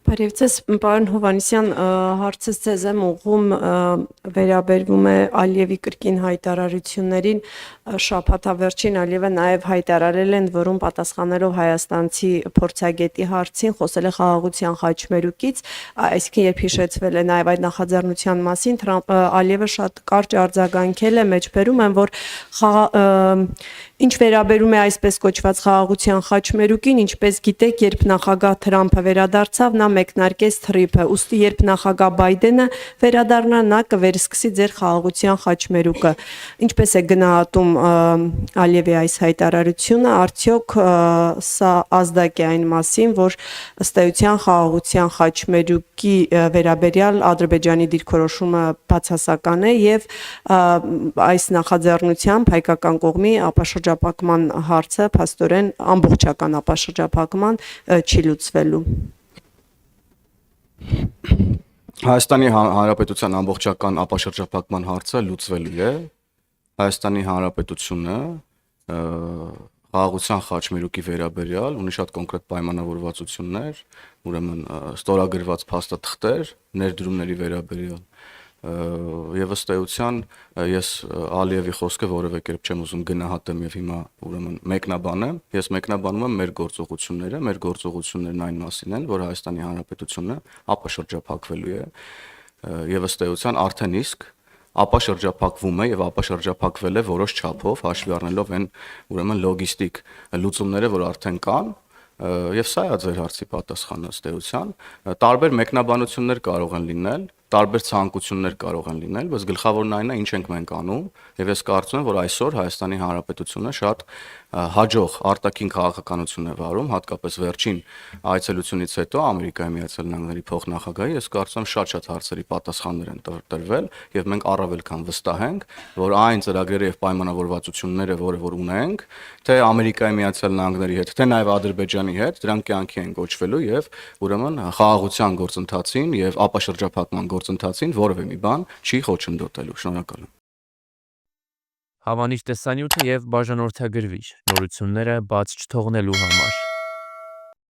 Բարև ձեզ, պարոն Հովհաննիսյան, հարցս ձեզ եմ ուղղում, վերաբերվում է Ալիևի կրկին հայտարարություններին, շաբաթավերջին Ալիևը նաև հայտարարել են, որում պատասխանելով հայաստանցի փորձագետի հարցին, խոսել է խաղաղության խաչմերուկից, այսինքն երբ հիշեցվել է նաև այդ նախաձեռնության մասին, Ալիևը շատ կարճ արձագանքել է, մեջբերում են, որ ինչ վերաբերում է այսպես կոչված խաղաղության խաչմերուկին, ինչպես գիտեք, երբ նախագահ Թրամփը վերադարձավ, նա մեկնարկեց թրիփը, ուստի երբ նախագահ Բայդենը վերադառնա, նա կվերսկսի ձեր խաղաղության խաչմերուկը։ Ինչպես է գնահատում Ալիևի այս հայտարարությունը, արդյոք սա ազդակ է այն մասին, որ ըստ էության խաղաղության խաչմերուկի վերաբերյալ Ադրբեջանի դիրքորոշումը բացասական է եւ այս նախաձեռնությամբ հայկական կողմի ապաշրջապակման հարցը փաստորեն ամբողջական ապաշրջապակման չի լուծվելու։ Հայաստանի Հանրապետության ամբողջական ապաշրջապակման հարցը լուծվելու է։ Հայաստանի Հանրապետությունը խաղաղության խաչմերուկի վերաբերյալ ունի շատ կոնկրետ պայմանավորվածություններ, ուրեմն ստորագրված փաստաթղթեր ներդրումների վերաբերյալ եւ ըստ էության ես Ալիևի խոսքը որևէ կերպ չեմ ուզում գնահատեմ եւ հիմա ուրեմն մեկնաբանեմ, ես մեկնաբանում եմ մեր գործողություններն այն մասին են, որ Հայաստանի Հանրապետությունը ապաշրջափակվելու է եւ ըստ էության արդեն իսկ ապաշրջափակվում է եւ ապաշրջափակվել է որոշ չափով հաշվի առնելով այն ուրեմն լոգիստիկ լուծումները, որ արդեն կան եւ սա է ձեր հարցի պատասխանը ըստ էության տարբեր մեկնաբանություններ կարող են լինել, տարբեր ցանկություններ կարող են լինել, բայց գլխավորն այն է, ինչ ենք մենք անում, եւ ես կարծում եմ, որ այսօր Հայաստանի Հանրապետությունը շատ հաջող արտաքին քաղաքականություն է վարում, հատկապես վերջին այցելությունից հետո Ամերիկայի Միացյալ Նահանգների փոխնախագահի, ես կարծում եմ շատ հարցերի պատասխաններ են տրվել, եւ մենք առավել քան վստահ ենք, որ այն ծրագրերը եւ պայմանավորվածությունները, որ ունենք, թե Ամերիկայի Միացյալ Նահանգների հետ, թե նաեւ Ադրբեջանի հետ, դրանք կյանքի են կոչվելու եւ ուրեմն խաղաղության գործընթացին եւ ապաշրջափակման գործընթացին որևէ մի բան չի խոչընդոտելու։ Շնորհակալ եմ։ Հավանիչ տեսանյութ եւ բաժանորդագրվիչ նորությունները բաց չթողնելու համար